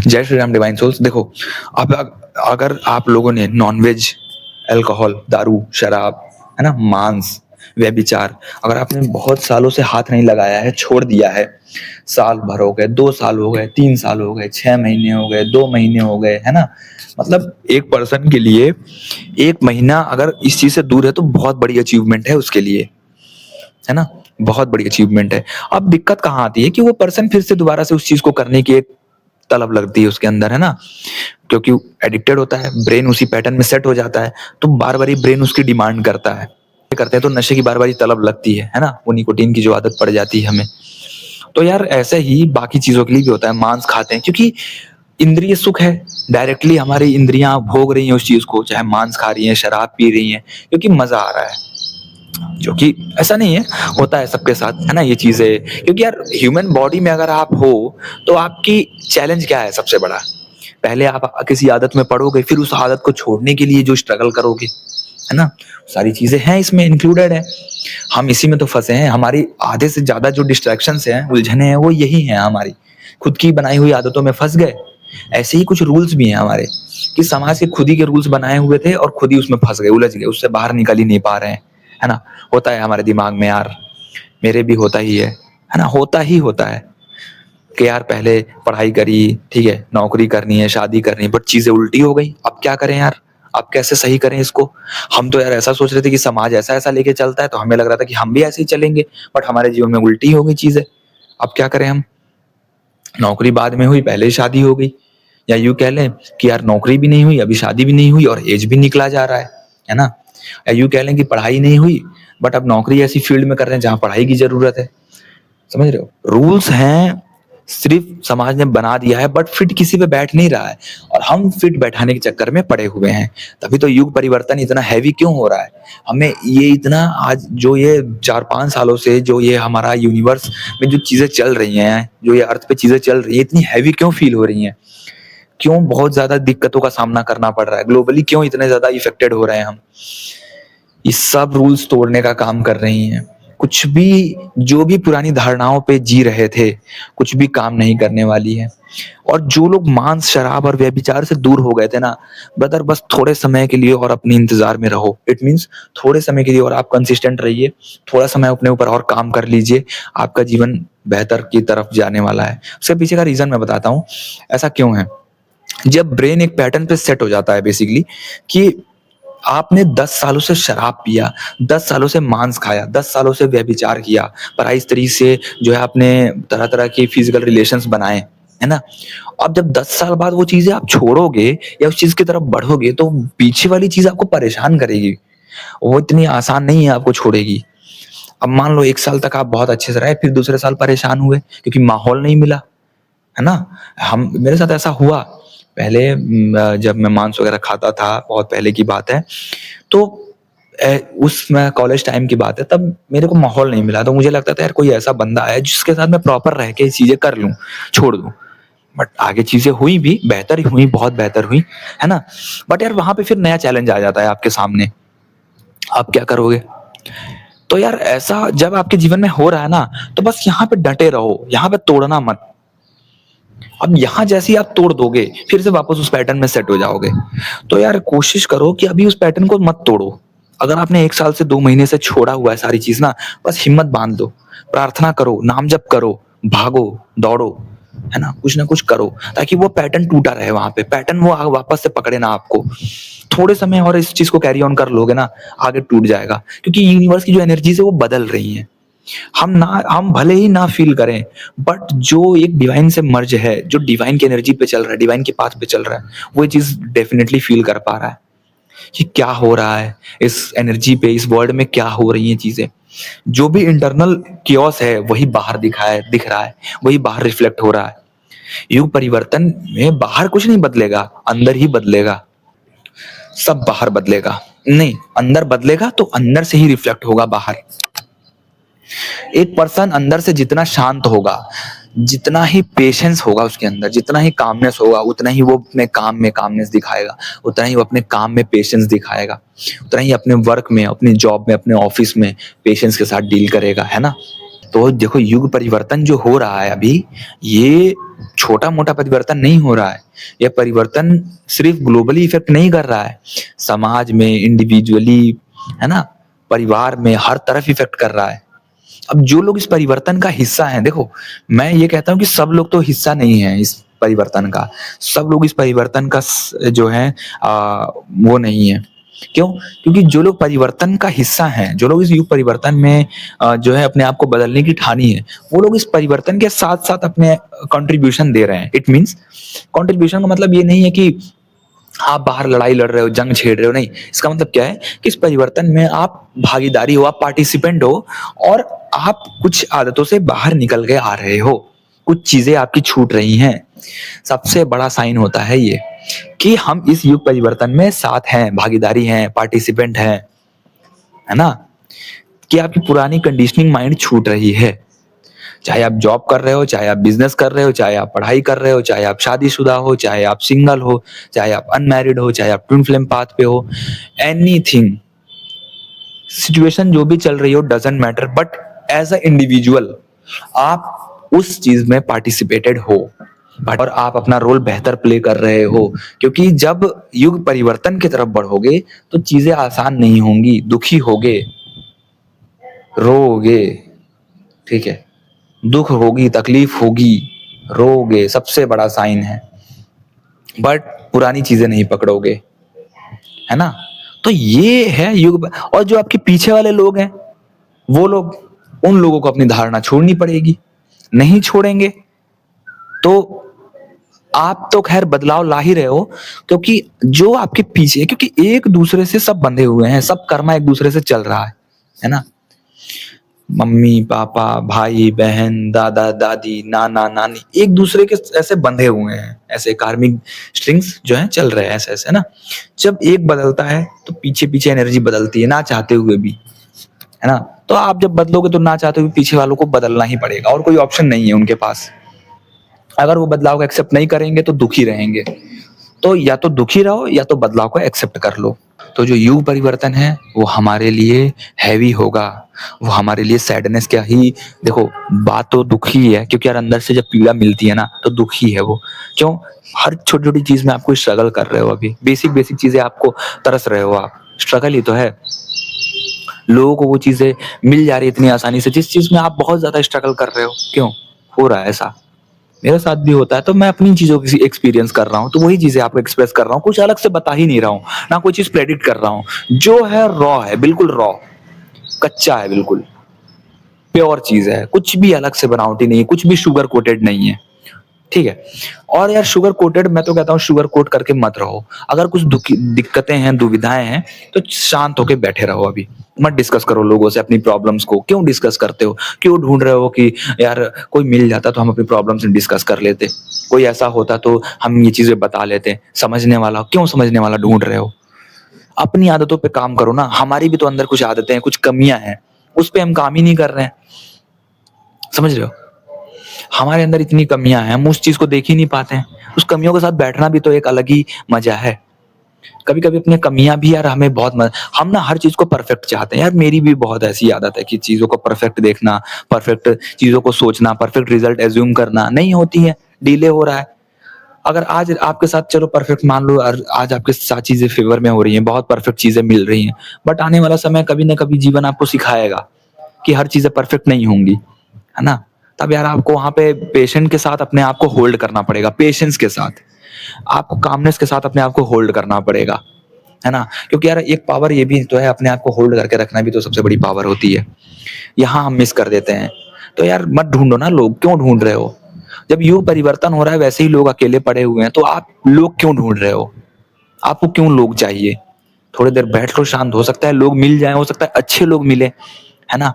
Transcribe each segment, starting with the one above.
जय Shri Ram divine souls. देखो, अब अगर आप लोगों ने नॉनवेज, अल्कोहल, दारू, शराब, है ना, मांस, व्यभिचार, अगर आपने बहुत सालों से हाथ नहीं लगाया है, छोड़ दिया है, साल भर हो गए, 2 साल हो गए, 3 साल हो गए, 6 महीने हो गए, 2 महीने हो गए, है ना, मतलब एक पर्सन के लिए 1 महीना अगर इस चीज से दूर है तो बहुत बड़ी अचीवमेंट है उसके लिए, है ना, बहुत बड़ी अचीवमेंट है। अब दिक्कत कहाँ आती है कि वो पर्सन फिर से दोबारा से उस चीज को करने की एक तलब लगती है उसके अंदर, है ना, क्योंकि एडिक्टेड होता है, ब्रेन उसी पैटर्न में सेट हो जाता है, तो बार बार ब्रेन उसकी डिमांड करता है, करते हैं तो नशे की बार बार तलब लगती है ना, वो निकोटीन की जो आदत पड़ जाती है हमें। तो यार ऐसे ही बाकी चीजों के लिए भी होता है, मांस खाते हैं क्योंकि इंद्रिय सुख है, डायरेक्टली हमारी इंद्रियां भोग रही हैं उस चीज को, चाहे मांस खा रही हैं, शराब पी रही हैं, क्योंकि मजा आ रहा है, जो कि ऐसा नहीं है, होता है सबके साथ, है ना, ये चीजें, क्योंकि यार ह्यूमन बॉडी में अगर आप हो तो आपकी चैलेंज क्या है सबसे बड़ा, पहले आप किसी आदत में पड़ोगे, फिर उस आदत को छोड़ने के लिए जो स्ट्रगल करोगे, है ना, सारी चीजें हैं इसमें इंक्लूडेड है। हम इसी में तो फंसे हैं, हमारी आधे से ज्यादा जो डिस्ट्रैक्शंस हैं, उलझने हैं, वो यही हैं, हमारी खुद की बनाई हुई आदतों में फंस गए। ऐसे ही कुछ रूल्स भी हैं हमारे, कि समाज के खुद ही के रूल्स बनाए हुए थे और खुद ही उसमें फंस गए, उलझ गए, उससे बाहर निकल ही नहीं पा रहे हैं, है ना। होता है हमारे दिमाग में यार, मेरे भी होता ही है ना, होता ही होता है कि यार पहले पढ़ाई करी, ठीक है, नौकरी करनी है, शादी करनी है, बट चीजें उल्टी हो गई, अब क्या करें यार, अब कैसे सही करें इसको। हम तो यार ऐसा सोच रहे थे कि समाज ऐसा ऐसा लेके चलता है, तो हमें लग रहा था कि हम भी ऐसे ही चलेंगे, बट हमारे जीवन में उल्टी हो गई चीजें। अब क्या करें हम, नौकरी बाद में हुई, पहले ही शादी हो गई, या यूं कह लें कि यार नौकरी भी नहीं हुई, अभी शादी भी नहीं हुई, और एज भी निकला जा रहा है ना। या यूं कह लें कि पढ़ाई नहीं हुई, बट अब नौकरी ऐसी फील्ड में कर रहे हैं जहां पढ़ाई की जरूरत है। समझ रहे हो, रूल्स हैं, सिर्फ समाज ने बना दिया है, बट फिट किसी पे बैठ नहीं रहा है, और हम फिट बैठाने के चक्कर में पड़े हुए हैं। तभी तो युग परिवर्तन इतना हैवी क्यों हो रहा है, हमें ये इतना, आज जो ये 4-5 सालों से जो ये हमारा यूनिवर्स में जो चीजें चल रही हैं, जो ये अर्थ पे चीजें चल रही है, इतनी हैवी क्यों फील हो रही हैं, क्यों बहुत ज्यादा दिक्कतों का सामना करना पड़ रहा है, ग्लोबली क्यों इतने ज्यादा इफेक्टेड हो रहे हैं हम, ये सब रूल्स तोड़ने का काम कर रही हैं। कुछ भी, जो भी पुरानी धारणाओं पे जी रहे थे, कुछ भी काम नहीं करने वाली है। और जो लोग मांस, शराब और व्यभिचार से दूर हो गए थे ना, ब्रदर, बस थोड़े समय के लिए और अपने इंतजार में रहो। इट मीन्स थोड़े समय के लिए और आप कंसिस्टेंट रहिए, थोड़ा समय अपने ऊपर और काम कर लीजिए, आपका जीवन बेहतर की तरफ जाने वाला है। उसके पीछे का रीजन मैं बताता हूँ, ऐसा क्यों है। जब ब्रेन एक पैटर्न पे सेट हो जाता है बेसिकली, कि आपने 10 सालों से शराब पिया, 10 सालों से मांस खाया, 10 सालों से व्यभिचार किया, पराई स्त्री से जो है आपने तरह तरह के फिजिकल रिलेशंस बनाए, है ना। अब जब 10 साल बाद वो चीजें आप छोड़ोगे या उस चीज की तरफ बढ़ोगे, तो पीछे वाली चीज आपको परेशान करेगी, वो इतनी आसान नहीं है आपको छोड़ेगी। अब मान लो 1 साल तक आप बहुत अच्छे से रहे, फिर दूसरे साल परेशान हुए क्योंकि माहौल नहीं मिला, है ना। हम, मेरे साथ ऐसा हुआ पहले, जब मैं मांस वगैरह खाता था, बहुत पहले की बात है, तो उस मैं कॉलेज टाइम की बात है, तब मेरे को माहौल नहीं मिला, तो मुझे लगता था यार कोई ऐसा बंदा है जिसके साथ मैं प्रॉपर रह के चीजें कर लूं, छोड़ दूं। बट आगे चीजें हुई भी, बेहतर ही हुई, बहुत बेहतर हुई, है ना। बट यार वहां पे फिर नया चैलेंज आ जाता है आपके सामने, आप क्या करोगे। तो यार ऐसा जब आपके जीवन में हो रहा है ना, तो बस यहाँ पे डटे रहो, यहाँ पे तोड़ना मत। अब यहाँ जैसे ही आप तोड़ दोगे, फिर से वापस उस पैटर्न में सेट हो जाओगे। तो यार कोशिश करो कि अभी उस पैटर्न को मत तोड़ो। अगर आपने 1 साल से 2 महीने से छोड़ा हुआ है सारी चीज ना, बस हिम्मत बांध लो, प्रार्थना करो, नाम जप करो, भागो, दौड़ो, है ना, कुछ ना कुछ करो, ताकि वो पैटर्न टूटा रहे, वहां पे पैटर्न वो वापस से पकड़े ना आपको। थोड़े समय और इस चीज को कैरी ऑन कर लोगे ना, आगे टूट जाएगा, क्योंकि यूनिवर्स की जो एनर्जीज है वो बदल रही है। हम भले ही ना फील करें, बट जो एक डिवाइन से मर्ज है, जो डिवाइन की एनर्जी पे चल रहा है, डिवाइन के पाथ पे चल रहा है, वो चीज डेफिनेटली फील कर पा रहा है कि क्या हो रहा है इस एनर्जी पे, इस वर्ल्ड में क्या हो रही है चीजें। जो भी इंटरनल कियोस है वही बाहर दिख रहा है, वही बाहर रिफ्लेक्ट हो रहा है। युग परिवर्तन में बाहर कुछ नहीं बदलेगा, अंदर ही बदलेगा। सब बाहर बदलेगा नहीं, अंदर बदलेगा, तो अंदर से ही रिफ्लेक्ट होगा बाहर। एक पर्सन अंदर से जितना शांत होगा, जितना ही पेशेंस होगा उसके अंदर, जितना ही कामनेस होगा, उतना ही वो अपने काम में कामनेस दिखाएगा, उतना ही वो अपने काम में पेशेंस दिखाएगा, उतना ही अपने वर्क में, अपनी जॉब में, अपने ऑफिस में पेशेंस के साथ डील करेगा, है ना। तो देखो युग परिवर्तन जो हो रहा है अभी, ये छोटा-मोटा परिवर्तन नहीं हो रहा है। ये परिवर्तन सिर्फ़ ग्लोबली इफ़ेक्ट नहीं कर रहा है, समाज में, इंडिविजुअली, है ना? परिवार में, हर तरफ इफ़ेक्ट कर रहा है। अब जो लोग इस परिवर्तन का हिस्सा हैं, देखो, मैं ये कहता हूँ कि सब लोग तो हिस्सा नहीं है इस परिवर्तन का। सब लोग इस परिवर्तन का जो है वो नहीं है। क्यों? क्योंकि जो लोग परिवर्तन का हिस्सा हैं, जो लोग इस युग परिवर्तन में जो है अपने आप को बदलने की ठानी है, वो लोग इस परिवर्तन के साथ-साथ अपने कंट्रीब्यूशन दे रहे हैं। इट मीन्स कंट्रीब्यूशन का मतलब ये नहीं है कि आप बाहर लड़ाई लड़ रहे हो, जंग छेड़ रहे हो, नहीं। इसका मतलब क्या है कि इस परिवर्तन में आप भागीदारी हो, आप पार्टिसिपेंट हो और आप कुछ आदतों से बाहर निकल के आ रहे हो। कुछ चीज़ें आपकी छूट रही हैं। सबसे बड़ा साइन होता है ये कि हम इस युग परिवर्तन में साथ हैं, भागीदारी हैं, पार्टिसिपेंट हैं, है ना? कि आपकी पुरानी कंडीशनिंग माइंड छूट रही है। चाहे आप जॉब कर रहे हो, चाहे आप बिज़नेस कर रहे हो, चाहे आप पढ़ाई कर रहे हो, चाहे आप शादीशुदा हो, चाहे आप सिंगल हो, चाहे आप अनमैरिड हो, चाहे आप ट्विन फ्लेम पाथ पे हो, एनीथिंग, सिचुएशन जो भी चल रही हो doesn't matter, but as a individual आप उस चीज़ में पार्टिसिपेटेड हो और आप अपना रोल बेहतर प्ले कर रहे हो। क्योंकि जब युग परिवर्तन की तरफ बढ़ोगे, तो चीज़ें आसान नहीं होंगी, दुखी होगे, रोओगे, ठीक है? दुख होगी, तकलीफ होगी, रोओगे, सबसे बड़ा साइन है। बट पुरानी चीजें नहीं पकड़ोगे, है ना? तो ये है युग। और जो आपके पीछे वाले लोग हैं, वो लोग, उन लोगों को अपनी धारणा छोड़नी पड़ेगी। नहीं छोड़ेंगे तो आप तो खैर बदलाव ला ही रहे हो, क्योंकि जो आपके पीछे, क्योंकि एक दूसरे से सब बंधे हुए हैं, सब कर्मा एक दूसरे से चल रहा है ना? मम्मी पापा, भाई बहन, दादा दादी, नाना नानी एक दूसरे के ऐसे बंधे हुए हैं, ऐसे कार्मिक स्ट्रिंग्स जो हैं चल रहे हैं ऐसे ऐसे ना। जब एक बदलता है तो पीछे पीछे एनर्जी बदलती है, ना चाहते हुए भी, है ना? तो आप जब बदलोगे तो ना चाहते हुए पीछे वालों को बदलना ही पड़ेगा, और कोई ऑप्शन नहीं है उनके पास। अगर वो बदलाव को एक्सेप्ट नहीं करेंगे तो दुखी रहेंगे। तो या तो दुखी रहो या तो बदलाव को एक्सेप्ट कर लो। तो जो युग परिवर्तन है वो हमारे लिए हैवी होगा, वो हमारे लिए सैडनेस क्या ही, देखो बात तो दुखी है, क्योंकि यार अंदर से जब पीड़ा मिलती है ना तो दुखी है वो। क्यों? हर छोटी छोटी चीज में आपको स्ट्रगल कर रहे हो, अभी बेसिक बेसिक चीजें आपको तरस रहे हो, आप स्ट्रगल ही तो है। लोगों को वो चीजें मिल जा रही है इतनी आसानी से जिस चीज में आप बहुत ज्यादा स्ट्रगल कर रहे हो। क्यों हो रहा है ऐसा? मेरे साथ भी होता है, तो मैं अपनी चीज़ों की एक्सपीरियंस कर रहा हूँ, तो वही चीज़ें आपको एक्सप्रेस कर रहा हूँ, कुछ अलग से बता ही नहीं रहा हूँ, ना कोई चीज़ प्रेडिक्ट कर रहा हूँ। जो है रॉ है, बिल्कुल रॉ, कच्चा है, बिल्कुल प्योर चीज़ है, कुछ भी अलग से बनावटी नहीं है, कुछ भी शुगर कोटेड नहीं है, ठीक है? और यार शुगर कोटेड, मैं तो कहता हूँ शुगर कोट करके मत रहो। अगर कुछ दिक्कतें हैं, दुविधाएं हैं, तो शांत होके बैठे रहो अभी। मत डिस्कस करो लोगों से अपनी प्रॉब्लम्स को। क्यों डिस्कस करते हो? क्यों ढूंढ रहे हो कि यार कोई मिल जाता तो हम अपनी प्रॉब्लम्स डिस्कस कर लेते, कोई ऐसा होता तो हम ये चीजें बता लेते। समझने वाला, क्यों समझने वाला ढूंढ रहे हो? अपनी आदतों पे काम करो ना। हमारी भी तो अंदर कुछ आदतें हैं, कुछ कमियां हैं, उस पे हम काम ही नहीं कर रहे हैं। समझ रहे हो? हमारे अंदर इतनी कमियां हैं, हम उस चीज को देख ही नहीं पाते हैं। उस कमियों के साथ बैठना भी तो एक अलग ही मजा है। कभी कभी अपनी कमियां भी यार हमें बहुत हम ना हर चीज को परफेक्ट चाहते हैं। यार मेरी भी बहुत ऐसी आदत है कि चीजों को परफेक्ट देखना, परफेक्ट चीजों को सोचना, परफेक्ट रिजल्ट एज्यूम करना, नहीं होती है, डिले हो रहा है। अगर आज आपके साथ चलो परफेक्ट मान लो, आज आपके साथ चीजें फेवर में हो रही हैं, बहुत परफेक्ट चीजें मिल रही हैं, बट आने वाला समय कभी ना कभी जीवन आपको सिखाएगा कि हर चीजें परफेक्ट नहीं होंगी, है ना? तब यार आपको वहां पे पेशेंट के साथ अपने आप को होल्ड करना पड़ेगा, पेशेंस के साथ आपको, कामनेस के साथ अपने आप को होल्ड करना पड़ेगा, है ना? क्योंकि यार एक पावर ये भी तो है, अपने आप को होल्ड करके रखना भी तो सबसे बड़ी पावर होती है। यहाँ हम मिस कर देते हैं। तो यार मत ढूंढो ना लोग, क्यों ढूंढ रहे हो? जब युग परिवर्तन हो रहा है, वैसे ही लोग अकेले पड़े हुए हैं, तो आप लोग क्यों ढूंढ रहे हो? आपको क्यों लोग चाहिए? थोड़ी देर बैठ लो, शांत, हो सकता है लोग मिल जाए, हो सकता है अच्छे लोग मिले, है ना?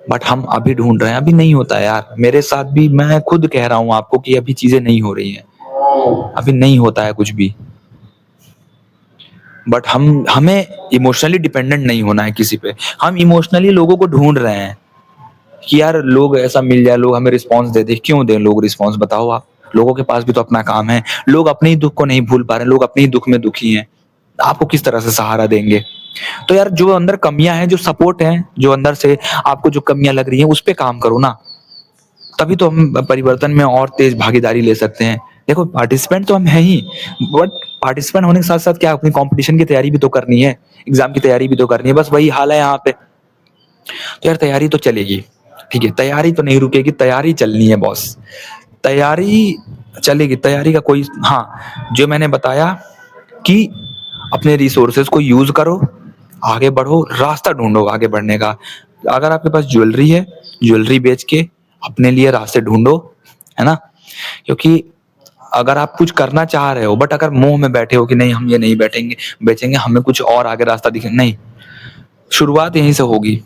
बट हम अभी ढूंढ रहे हैं, अभी नहीं होता है यार। मेरे साथ भी, मैं खुद कह रहा हूँ आपको कि अभी चीजें नहीं हो रही हैं, अभी नहीं होता है कुछ भी। बट हमें इमोशनली डिपेंडेंट नहीं होना है किसी पे। हम इमोशनली लोगों को ढूंढ रहे हैं कि यार लोग ऐसा मिल जाए, लोग हमें रिस्पांस दे दे। क्यों दें लोग रिस्पांस, बताओ आप? लोगों के पास भी तो अपना काम है। लोग अपने ही दुख को नहीं भूल पा रहे, लोग अपने ही दुख में दुखी हैं। आपको किस तरह से सहारा देंगे? तो यार जो अंदर कमियाँ हैं, जो सपोर्ट हैं, जो अंदर से आपको जो कमियाँ लग रही हैं, उस पे काम करो ना। तभी तो हम परिवर्तन में और तेज भागीदारी ले सकते हैं। देखो पार्टिसिपेंट तो हम हैं ही, बट पार्टिसिपेंट होने के साथ-साथ क्या अपनी कॉम्पिटिशन की तैयारी भी तो करनी है, एग्ज़ाम की तैयारी भी तो करनी है, बस वही हाल है यहाँ पे। तो यार तैयारी तो चलेगी, ठीक है? तैयारी तो नहीं रुकेगी, तैयारी चलनी है बॉस। तैयारी चलेगी, तैयारी का कोई हाँ, जो मैंने बताया कि अपने रिसोर्सेज़ को यूज़ करो, आगे बढ़ो, रास्ता ढूँढो आगे बढ़ने का। अगर आपके पास ज्वेलरी है, ज्वेलरी बेच के अपने लिए रास्ते ढूँढो, है ना? क्योंकि अगर आप कुछ करना चाह रहे हो बट अगर मोह में बैठे हो कि नहीं हम ये नहीं बैठेंगे बेचेंगे, हमें कुछ और आगे रास्ता दिखे नहीं, शुरुआत यहीं से होगी।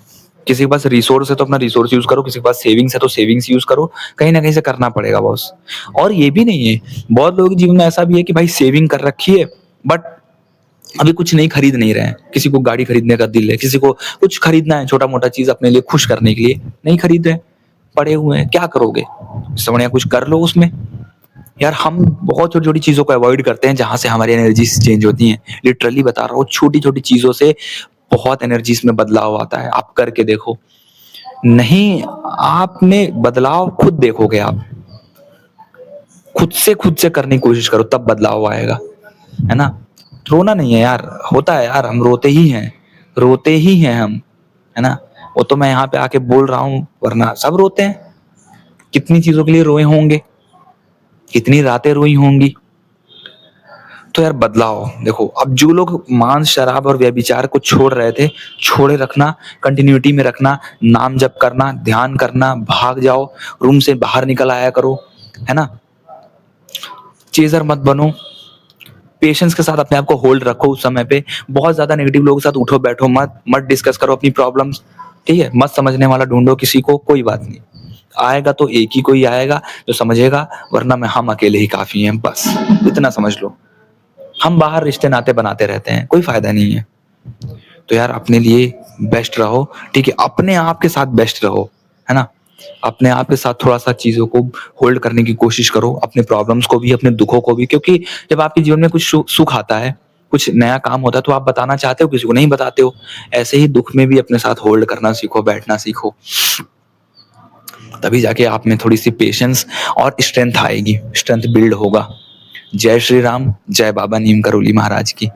किसी के पास रिसोर्स है तो अपना रिसोर्स यूज़ करो, किसी के पास सेविंग्स है तो सेविंग्स यूज़ करो, कहीं न कहीं से करना पड़ेगा बॉस। और ये भी नहीं है, बहुत लोगों के जीवन में ऐसा भी है कि भाई सेविंग कर रखी है बट अभी कुछ नहीं खरीद नहीं रहे हैं। किसी को गाड़ी खरीदने का दिल है, किसी को कुछ खरीदना है छोटा-मोटा चीज़ अपने लिए खुश करने के लिए, नहीं खरीद रहे, पड़े हुए हैं, क्या करोगे? इससे बढ़िया कुछ कर लो उसमें। यार हम बहुत छोटी-छोटी चीज़ों को अवॉइड करते हैं जहाँ से हमारी एनर्जीज़ चेंज होती हैं। लिटरली बता रहा हूँ छोटी-छोटी चीज़ों से बहुत एनर्जीज़ में बदलाव आता है, आप करके देखो। नहीं, आप में बदलाव खुद देखोगे आप। खुद से करने की कोशिश करो तब बदलाव आएगा, है ना? रोना नहीं है यार, होता है यार, हम रोते ही हैं हम, है ना? वो तो मैं यहाँ पे आके बोल रहा हूँ वरना सब रोते हैं। कितनी चीज़ों के लिए रोए होंगे, कितनी रातें रोई होंगी। तो यार बदलाव देखो, अब जो लोग मांस, शराब और व्यभिचार को छोड़ रहे थे, छोड़े रखना, कंटिन्यूटी में रखना, नाम जप करना, ध्यान करना, भाग जाओ, रूम से बाहर निकल आया करो, है ना? चेज़र मत बनो, पेशेंस के साथ अपने आप को होल्ड रखो उस समय पे। बहुत ज़्यादा नेगेटिव लोगों के साथ उठो-बैठो मत, मत डिस्कस करो अपनी प्रॉब्लम्स, ठीक है? मत समझने वाला ढूँढो किसी को, कोई बात नहीं। आएगा तो एक ही कोई आएगा जो समझेगा, वरना मैं हम अकेले ही काफ़ी हैं, बस इतना समझ लो। हम बाहर रिश्ते-नाते बनाते रहते हैं, कोई फ़ायदा नहीं है। तो यार अपने लिए बेस्ट रहो, ठीक है? अपने आप के साथ बेस्ट रहो, है ना? अपने आप के साथ थोड़ा-सा चीज़ों को होल्ड करने की कोशिश करो, अपने प्रॉब्लम्स को भी, अपने दुखों को भी, क्योंकि जब आपके जीवन में कुछ सुख आता है, कुछ नया काम होता है, तो आप बताना चाहते हो, किसी को नहीं बताते हो। ऐसे ही दुःख में भी अपने साथ होल्ड करना सीखो, बैठना सीखो। तभी जाके आप में थोड़ी-सी पेशेंस और स्ट्रेंथ आएगी, स्ट्रेंथ बिल्ड होगा। जय श्री राम, जय बाबा नीम करोली महाराज की।